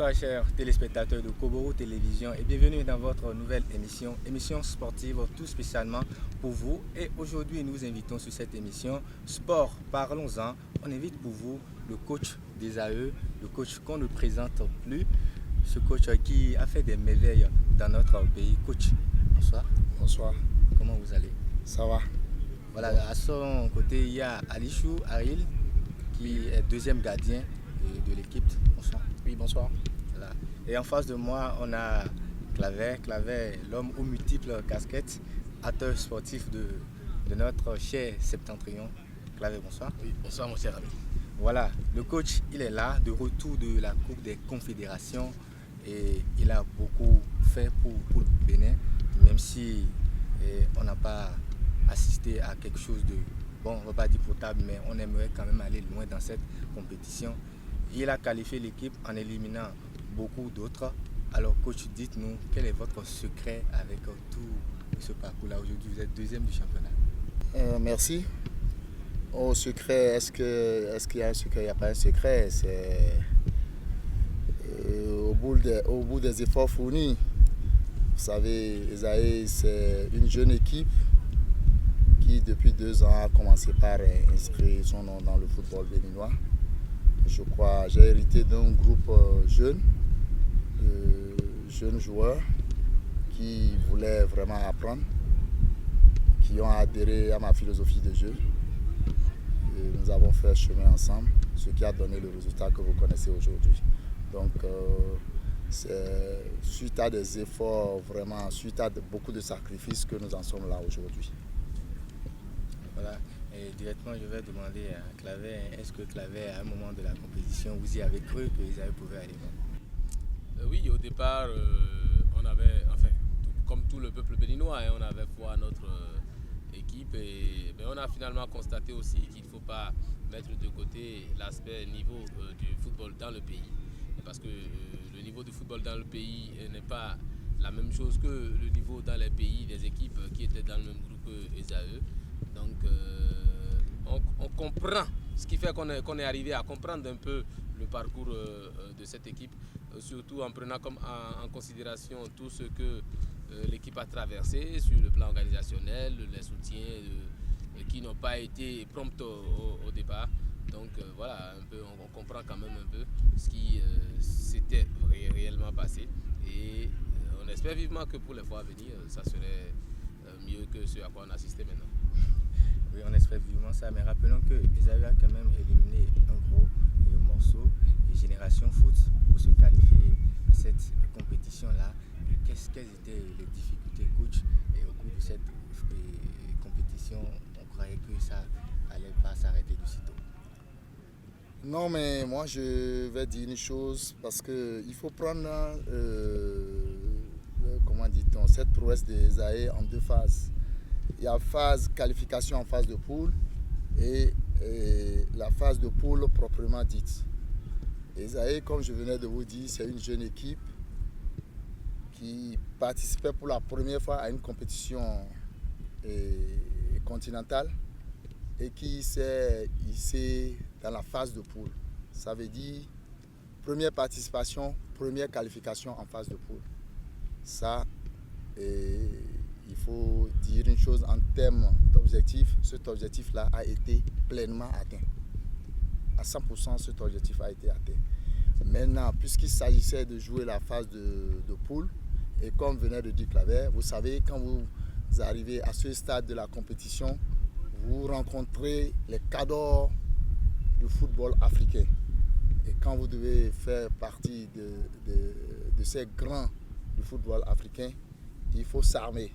Bonsoir chers téléspectateurs de Koboro Télévision et bienvenue dans votre nouvelle émission sportive tout spécialement pour vous. Et aujourd'hui nous invitons sur cette émission Sport, parlons-en. On invite pour vous le coach des AE, le coach qu'on ne présente plus, ce coach qui a fait des merveilles dans notre pays. Coach, bonsoir. Bonsoir. Comment vous allez? Ça va. Voilà, à son côté il y a Alichou Aril qui est deuxième gardien de l'équipe. Bonsoir. Oui, bonsoir. Voilà. Et en face de moi, on a Claver, l'homme aux multiples casquettes, acteur sportif de notre cher Septentrion. Claver, bonsoir. Oui, bonsoir mon cher ami. Voilà, le coach, il est là, de retour de la Coupe des Confédérations et il a beaucoup fait pour le Bénin, même si on n'a pas assisté à quelque chose de, bon, on ne va pas dire potable, mais on aimerait quand même aller loin dans cette compétition. Il a qualifié l'équipe en éliminant beaucoup d'autres. Alors coach, dites-nous, quel est votre secret avec tout ce parcours-là aujourd'hui? Vous êtes deuxième du championnat. Merci. Au secret, est-ce qu'il y a un secret? Il n'y a pas un secret. C'est au bout des efforts fournis. Vous savez, Esaïe, c'est une jeune équipe qui depuis 2 ans a commencé par inscrire son nom dans le football béninois. Je crois, j'ai hérité d'un groupe jeunes joueurs qui voulaient vraiment apprendre, qui ont adhéré à ma philosophie de jeu. Et nous avons fait chemin ensemble, ce qui a donné le résultat que vous connaissez aujourd'hui. Donc, c'est suite à des efforts, vraiment, suite à beaucoup de sacrifices que nous en sommes là aujourd'hui. Voilà. Et directement, je vais demander à Claver, est-ce que Claver, à un moment de la compétition, vous y avez cru que Isaïe pouvait aller loin? Oui, au départ, on avait, comme tout le peuple béninois, on avait foi à notre équipe mais on a finalement constaté aussi qu'il ne faut pas mettre de côté l'aspect niveau du football dans le pays. Parce que le niveau du football dans le pays n'est pas la même chose que le niveau dans les pays des équipes qui étaient dans le même groupe que ESAE. Donc on comprend, ce qui fait qu'on est arrivé à comprendre un peu le parcours de cette équipe, surtout en prenant en considération tout ce que l'équipe a traversé sur le plan organisationnel, les soutiens qui n'ont pas été prompts au départ. Donc voilà, un peu, on comprend quand même un peu ce qui s'était réellement passé et on espère vivement que pour les fois à venir, ça serait mieux que ce à quoi on assistait maintenant. Oui, on espère vivement ça, mais rappelons que Esaïe a quand même éliminé un gros morceau de Génération Foot pour se qualifier à cette compétition-là. Quelles étaient les difficultés, coach, et au cours de cette compétition, on croyait que ça allait pas s'arrêter du sitôt? Non, mais moi je vais dire une chose parce qu'il faut prendre, comment dit-on, cette prouesse des AE en 2 phases. Il y a phase qualification en phase de poule et la phase de poule proprement dite. Esaïe, comme je venais de vous dire, c'est une jeune équipe qui participait pour la première fois à une compétition continentale et qui s'est hissée dans la phase de poule. Ça veut dire première participation, première qualification en phase de poule. Ça, il faut dire une chose en termes d'objectif, cet objectif-là a été pleinement atteint. À 100%, cet objectif a été atteint. Maintenant, puisqu'il s'agissait de jouer la phase de poule, et comme venait de dire Claver, vous savez, quand vous arrivez à ce stade de la compétition, vous rencontrez les cadors du football africain. Et quand vous devez faire partie de ces grands du football africain, il faut s'armer.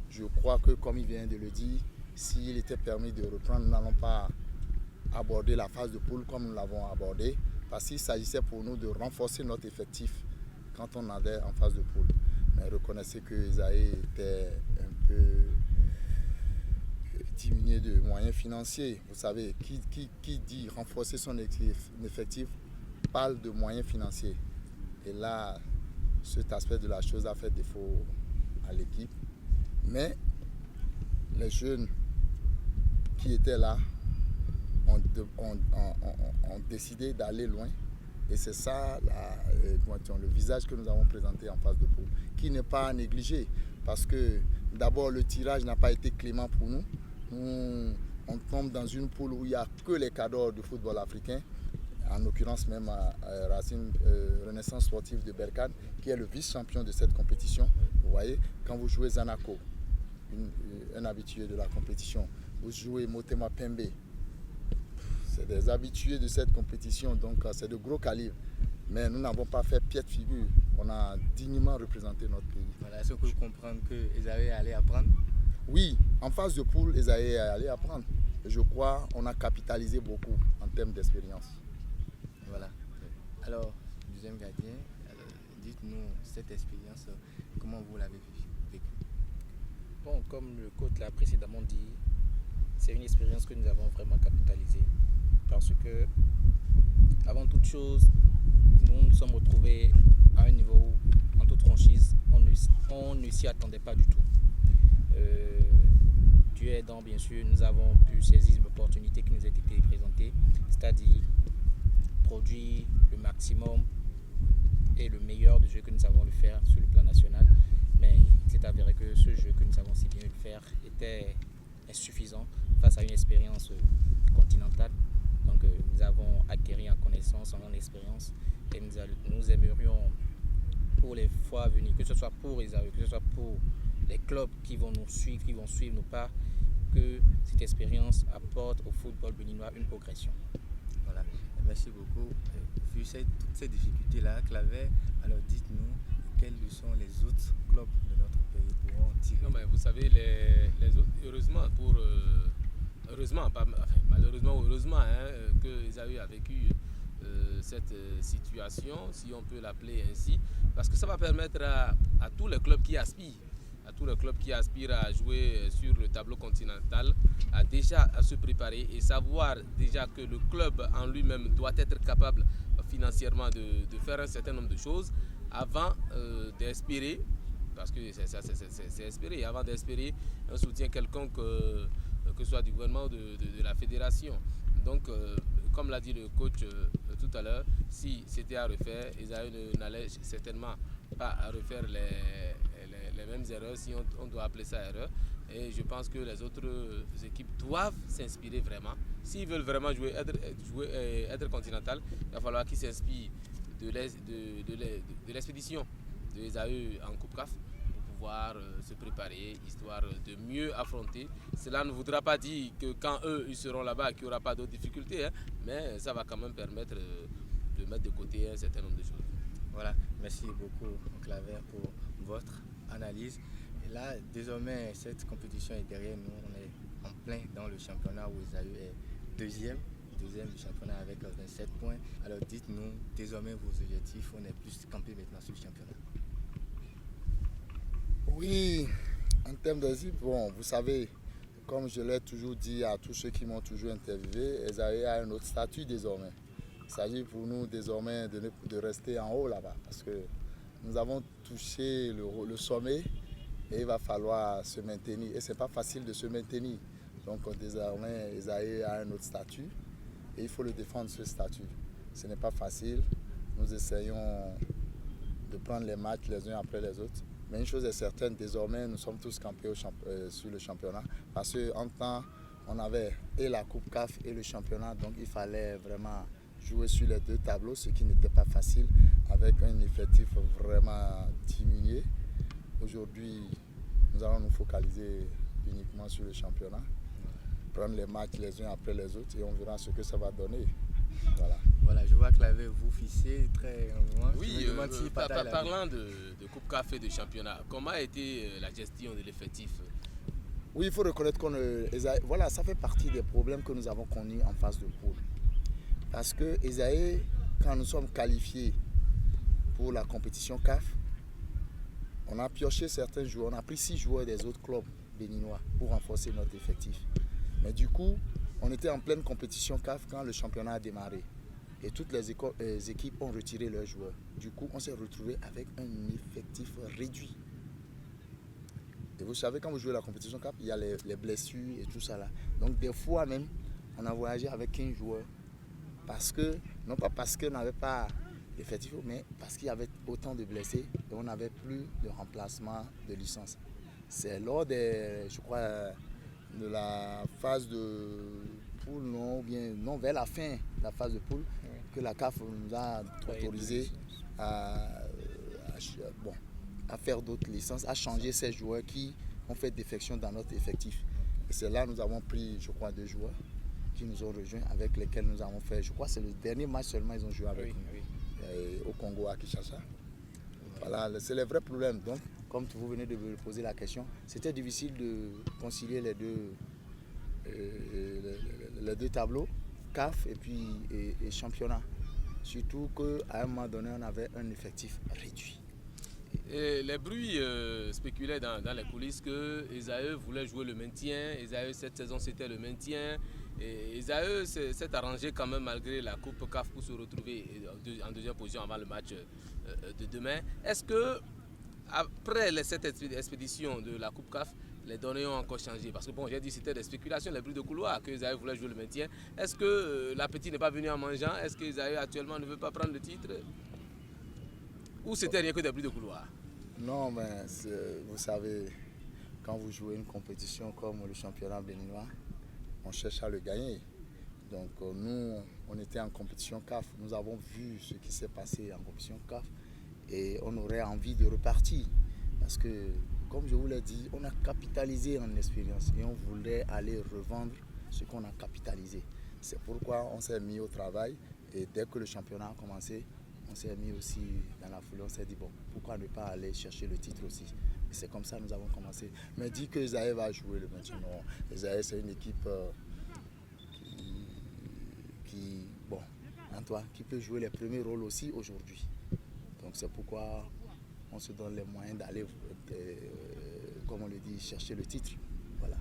Je crois que, comme il vient de le dire, s'il était permis de reprendre, nous n'allons pas aborder la phase de poule comme nous l'avons abordée, parce qu'il s'agissait pour nous de renforcer notre effectif quand on allait en phase de poule. Mais reconnaissez que Esaïe était un peu diminué de moyens financiers. Vous savez, qui dit renforcer son effectif parle de moyens financiers. Et là, cet aspect de la chose a fait défaut à l'équipe. Mais les jeunes qui étaient là ont décidé d'aller loin Et c'est ça le visage que nous avons présenté en phase de poule, qui n'est pas négligé. Parce que d'abord, le tirage n'a pas été clément pour nous. On tombe dans une poule où il n'y a que les cadors du football africain, en l'occurrence même Racine Renaissance Sportive de Berkane, qui est le vice-champion de cette compétition. Vous voyez, quand vous jouez Zanaco, un habitué de la compétition, vous jouez Motema Pembe, c'est des habitués de cette compétition, donc c'est de gros calibre. Mais nous n'avons pas fait pied de figure, on a dignement représenté notre pays. Voilà, est-ce que vous comprenez qu'ils avaient à aller apprendre? Oui, en phase de poule, ils allaient aller apprendre. Je crois qu'on a capitalisé beaucoup en termes d'expérience. Voilà. Alors, deuxième gardien, dites-nous cette expérience, comment vous l'avez vécue? Bon, comme le coach l'a précédemment dit, c'est une expérience que nous avons vraiment capitalisée. Parce que, avant toute chose, nous nous sommes retrouvés à un niveau où, en toute franchise, on ne s'y attendait pas du tout. Dieu aidant, bien sûr, nous avons pu saisir l'opportunité qui nous a été présentée, c'est-à-dire produire le maximum et le meilleur du jeu que nous avons le faire sur le plan national. Mais il s'est avéré que ce jeu que nous avons si bien le faire était insuffisant face à une expérience continentale. Donc nous avons acquis en connaissance, en expérience, et nous aimerions pour les fois à venir, que ce soit pour les AE, que ce soit pour les clubs qui vont nous suivre, qui vont suivre nos pas, que cette expérience apporte au football béninois une progression. Voilà, merci beaucoup. Vu toutes ces difficultés-là, Claver, alors dites-nous quels sont les autres clubs de notre pays pourront tirer. Non, mais vous savez, les autres, malheureusement ou heureusement, que Esaü a vécu cette situation, si on peut l'appeler ainsi, parce que ça va permettre à tous les clubs qui aspirent, à jouer sur le tableau continental, à se préparer et savoir déjà que le club en lui-même doit être capable financièrement de faire un certain nombre de choses avant d'espérer, parce que c'est espérer, avant d'espérer un soutien quelconque, que ce soit du gouvernement ou de la fédération. Donc, comme l'a dit le coach tout à l'heure, si c'était à refaire, Esaü n'allait certainement pas à refaire les mêmes erreurs, si on doit appeler ça erreur. Et je pense que les autres équipes doivent s'inspirer vraiment. S'ils veulent vraiment être continental, il va falloir qu'ils s'inspirent de l'expédition de Esaü en Coupe CAF pour pouvoir se préparer, histoire de mieux affronter. Cela ne voudra pas dire que quand eux ils seront là-bas, qu'il n'y aura pas d'autres difficultés, mais ça va quand même permettre de mettre de côté un certain nombre de choses. Voilà, merci beaucoup Claver pour votre analyse. Et là, désormais, cette compétition est derrière nous. On est en plein dans le championnat où Esaü est deuxième du championnat avec 27 points. Alors dites-nous désormais vos objectifs. On est plus campé maintenant sur le championnat. Oui, en termes d'objectifs, bon, vous savez, comme je l'ai toujours dit à tous ceux qui m'ont toujours interviewé, Esaü a un autre statut désormais. Il s'agit pour nous désormais de rester en haut là-bas parce que nous avons touché le sommet et il va falloir se maintenir. Et ce n'est pas facile de se maintenir. Donc désormais, Esaü a un autre statut et il faut le défendre ce statut. Ce n'est pas facile. Nous essayons de prendre les matchs les uns après les autres. Mais une chose est certaine, désormais, nous sommes tous campés sur le championnat. Parce qu'en temps, on avait et la Coupe CAF et le championnat. Donc il fallait vraiment jouer sur les deux tableaux, ce qui n'était pas facile, avec un effectif vraiment diminué. Aujourd'hui, nous allons nous focaliser uniquement sur le championnat, prendre les matchs les uns après les autres et on verra ce que ça va donner. Voilà, je vois que Claver vous fixez très loin. Oui, parlant de Coupe CAF et de championnat, comment a été la gestion de l'effectif? Oui, il faut reconnaître voilà, ça fait partie des problèmes que nous avons connus en phase de poule. Parce que Esaü, quand nous sommes qualifiés pour la compétition CAF, on a pioché certains joueurs, on a pris 6 joueurs des autres clubs béninois pour renforcer notre effectif. Mais du coup, on était en pleine compétition CAF quand le championnat a démarré. Et toutes les équipes ont retiré leurs joueurs. Du coup, on s'est retrouvé avec un effectif réduit. Et vous savez, quand vous jouez la compétition CAF, il y a les blessures et tout ça là. Donc des fois même, on a voyagé avec 15 joueurs. Parce que Non pas parce qu'on n'avait pas d'effectifs, mais parce qu'il y avait autant de blessés et on n'avait plus de remplacement de licence. C'est lors des, je crois, de la phase de poule, non, vers la fin de la phase de poule, que la CAF nous a autorisé à faire d'autres licences, à changer ces joueurs qui ont fait défection dans notre effectif. Et c'est là que nous avons pris, je crois, 2 joueurs qui nous ont rejoints, avec lesquels nous avons fait, je crois que c'est le dernier match seulement ils ont joué avec nous, au Congo, à Kinshasa. Voilà, c'est le vrai problème. Donc, comme vous venez de me poser la question, c'était difficile de concilier les deux tableaux, CAF et championnat. Surtout qu'à un moment donné, on avait un effectif réduit. Et les bruits spéculaient dans les coulisses que Esaü voulait jouer le maintien. Esaü, cette saison, c'était le maintien. Et Esaü s'est arrangé quand même malgré la Coupe CAF pour se retrouver en deuxième position avant le match de demain. Est-ce que après cette expédition de la Coupe CAF, les données ont encore changé? Parce que bon, j'ai dit c'était des spéculations, les bruits de couloir, que Esaü voulait jouer le maintien. Est-ce que l'appétit n'est pas venu en mangeant? Est-ce que Esaü actuellement ne veut pas prendre le titre? Ou c'était rien que des bruits de couloir? Non, mais vous savez, quand vous jouez une compétition comme le championnat béninois, on cherche à le gagner. Donc nous, on était en compétition CAF. Nous avons vu ce qui s'est passé en compétition CAF et on aurait envie de repartir. Parce que, comme je vous l'ai dit, on a capitalisé en expérience et on voulait aller revendre ce qu'on a capitalisé. C'est pourquoi on s'est mis au travail et dès que le championnat a commencé, on s'est mis aussi dans la foulée, on s'est dit bon, pourquoi ne pas aller chercher le titre aussi. Et c'est comme ça que nous avons commencé. Mais dit que Esaü va jouer le maintien, non. Esaü, c'est une équipe qui peut jouer les premiers rôles aussi aujourd'hui. Donc c'est pourquoi on se donne les moyens d'aller, comme on le dit, chercher le titre. Voilà.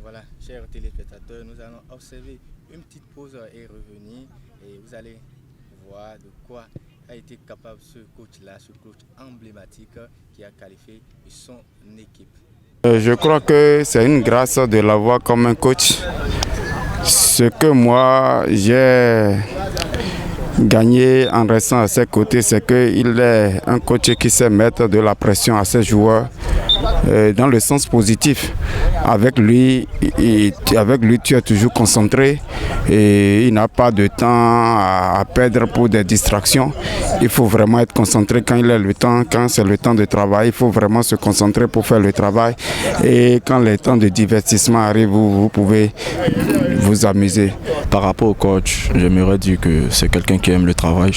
Voilà, chers téléspectateurs, nous allons observer une petite pause et revenir. Et vous allez voir de quoi a été capable ce coach-là, ce coach emblématique qui a qualifié son équipe. Je crois que c'est une grâce de l'avoir comme un coach. Ce que moi j'ai gagné en restant à ses côtés, c'est qu'il est un coach qui sait mettre de la pression à ses joueurs dans le sens positif. Avec lui, tu es toujours concentré et il n'a pas de temps à perdre pour des distractions. Il faut vraiment être concentré quand il est le temps, quand c'est le temps de travail. Il faut vraiment se concentrer pour faire le travail. Et quand les temps de divertissement arrivent, vous pouvez vous amuser. Par rapport au coach, j'aimerais dire que c'est quelqu'un qui aime le travail.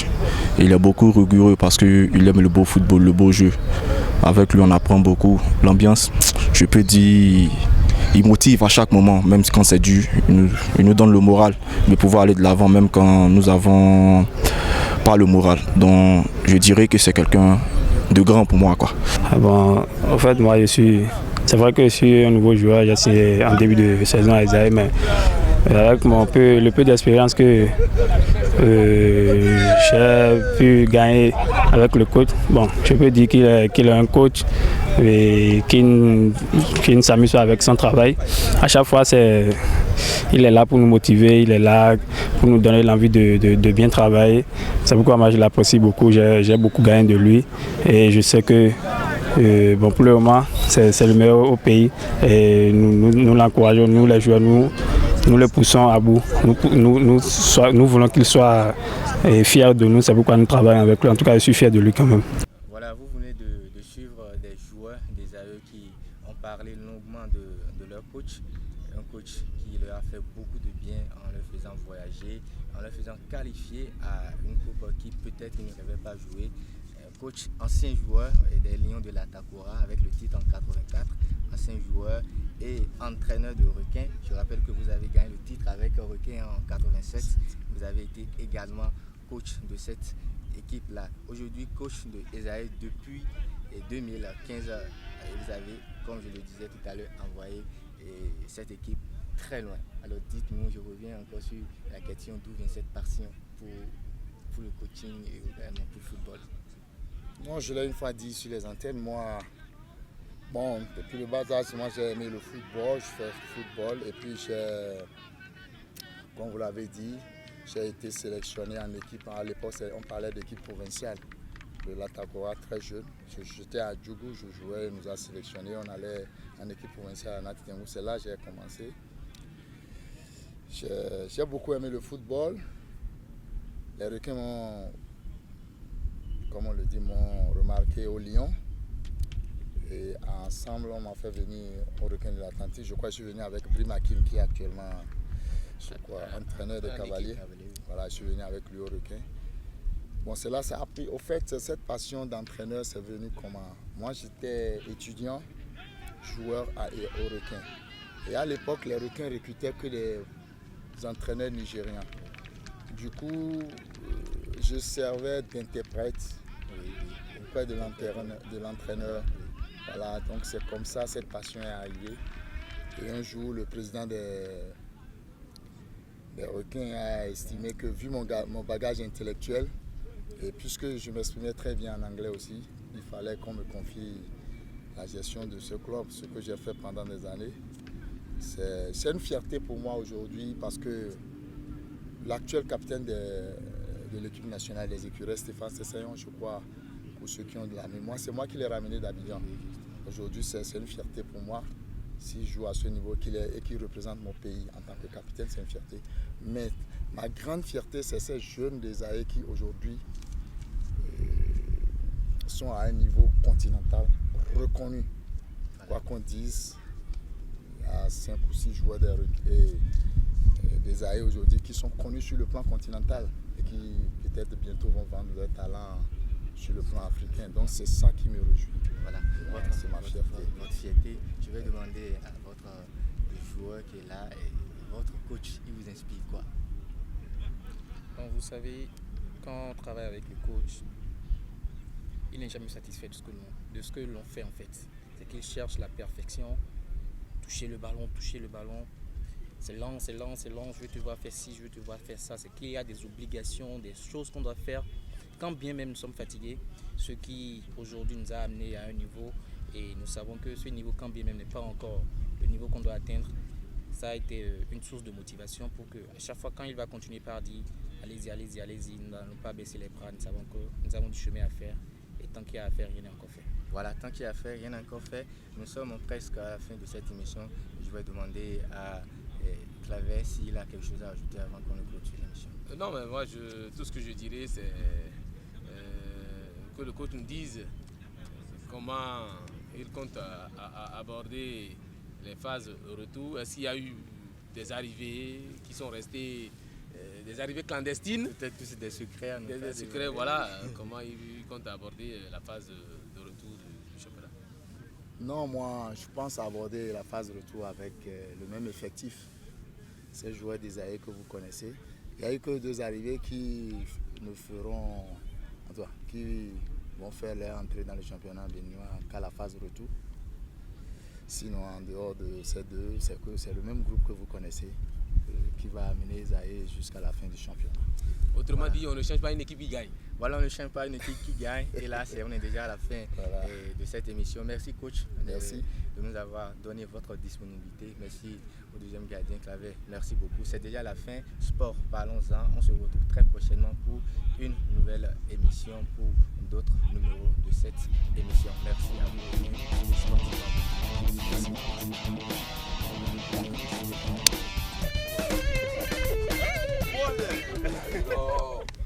Il est beaucoup rigoureux parce qu'il aime le beau football, le beau jeu. Avec lui, on apprend beaucoup. L'ambiance, je peux dire, il motive à chaque moment, même quand c'est dur. Il nous donne le moral de pouvoir aller de l'avant, même quand nous n'avons pas le moral. Donc, je dirais que c'est quelqu'un de grand pour moi, quoi. Bon, en fait, moi, c'est vrai que je suis un nouveau joueur. J'ai signé en début de saison à Esaü, mais avec le peu d'expérience que j'ai pu gagner avec le coach, bon, je peux dire qu'il est un coach et qui ne s'amuse pas avec son travail. À chaque fois, il est là pour nous motiver, il est là pour nous donner l'envie de bien travailler. C'est pourquoi moi je l'apprécie beaucoup, j'ai beaucoup gagné de lui et je sais que pour le moment, c'est le meilleur au pays et nous l'encourageons, nous les joueurs, nous le poussons à bout. Nous voulons qu'il soit fier de nous, c'est pourquoi nous travaillons avec lui. En tout cas, je suis fier de lui quand même. Voilà, vous venez de suivre des joueurs d'Esaü qui ont parlé longuement de leur coach. Un coach qui leur a fait beaucoup de bien en leur faisant voyager, en leur faisant qualifier à une coupe qui peut-être ils ne rêvaient pas jouer. Coach, ancien joueur des Lions de la Takora avec le titre en 84, ancien joueur et entraîneur de Requin. Je rappelle que vous avez gagné le titre avec Requin en 87. Vous avez été également coach de cette équipe-là. Aujourd'hui, coach de Esaü depuis 2015. Vous avez, comme je le disais tout à l'heure, envoyé cette équipe très loin. Alors dites-nous, je reviens encore sur la question d'où vient cette passion pour le coaching et également pour le football. Moi, je l'ai une fois dit sur les antennes, moi, depuis le bas âge, moi j'ai aimé le football, je fais le football et puis comme vous l'avez dit, j'ai été sélectionné en équipe. À l'époque, on parlait d'équipe provinciale de l'Atakora, très jeune. J'étais à Djougou, je jouais, il nous a sélectionné. On allait en équipe provinciale à Natitengou. C'est là que j'ai commencé. J'ai beaucoup aimé le football. Les requins m'ont, comme on le dit, m'ont remarqué au Lyon. Et ensemble, on m'a fait venir au requin de l'Atlantique. Je crois que je suis venu avec Brimakim, qui est actuellement entraîneur des Cavaliers. Voilà, je suis venu avec lui au requin. Bon, c'est là, ça a pris. Au fait, cette passion d'entraîneur, c'est venu comment? Moi, j'étais étudiant, joueur au requin. Et à l'époque, les requins recrutaient que des entraîneurs nigérians. Du coup, je servais d'interprète auprès de l'entraîneur. Voilà, donc c'est comme ça cette passion est arrivée. Et un jour, le président des requins a estimé que, vu mon bagage intellectuel, et puisque je m'exprimais très bien en anglais aussi, il fallait qu'on me confie la gestion de ce club, ce que j'ai fait pendant des années. C'est une fierté pour moi aujourd'hui parce que l'actuel capitaine de l'équipe nationale des écureuils, Stéphane Sessayon, je crois, pour ceux qui ont de la mémoire, c'est moi qui l'ai ramené d'Abidjan. Aujourd'hui, c'est une fierté pour moi. S'il joue à ce niveau et qu'il représente mon pays en tant que capitaine, c'est une fierté. Mais ma grande fierté, c'est ces jeunes des AE qui aujourd'hui sont à un niveau continental reconnu. Quoi qu'on dise, il y a 5 ou 6 joueurs des AE aujourd'hui qui sont connus sur le plan continental et qui peut-être bientôt vont vendre leur talent sur le plan africain. Donc c'est ça qui me réjouit. Voilà, c'est ma fierté. Votre fierté. Je vais demander à votre joueur qui est là, et votre coach, il vous inspire quoi? Donc vous savez, quand on travaille avec le coach, il n'est jamais satisfait de ce que l'on fait en fait. C'est qu'il cherche la perfection, toucher le ballon. C'est lent, je veux te voir faire ci, je veux te voir faire ça. C'est qu'il y a des obligations, des choses qu'on doit faire. Quand bien même nous sommes fatigués, ce qui aujourd'hui nous a amenés à un niveau, et nous savons que ce niveau, quand bien même n'est pas encore le niveau qu'on doit atteindre, ça a été une source de motivation pour que à chaque fois quand il va continuer par dire allez-y, nous n'allons pas baisser les bras, nous savons que nous avons du chemin à faire, et tant qu'il y a à faire, rien n'est encore fait. Voilà, tant qu'il y a à faire, rien n'est encore fait. Nous sommes presque à la fin de cette émission. Je vais demander à Claver s'il a quelque chose à ajouter avant qu'on ne clôture l'émission. Non, mais moi, tout ce que je dirais, c'est que le coach nous dise comment il compte aborder les phases de retour. Est-ce qu'il y a eu des arrivées qui sont restées, des arrivées clandestines? Peut-être que c'est des secrets. Des secrets, voilà. Comment il compte aborder la phase de retour du championnat? Non, moi, je pense aborder la phase de retour avec le même effectif. Ces joueurs des AE que vous connaissez. Il n'y a eu que 2 arrivées qui vont faire leur entrée dans le championnat béninois qu'à la phase de retour. Sinon, en dehors de ces 2, c'est le même groupe que vous connaissez qui va amener les AE jusqu'à la fin du championnat. Autrement dit, on ne change pas une équipe qui gagne. Voilà, on ne change pas une équipe qui gagne. Et là, on est déjà à la fin de cette émission. Merci coach de nous avoir donné votre disponibilité. Merci au deuxième gardien Claver. Merci beaucoup. C'est déjà la fin. Sport, parlons-en. On se retrouve très prochainement pour une nouvelle émission, pour d'autres numéros de cette émission. Merci à vous.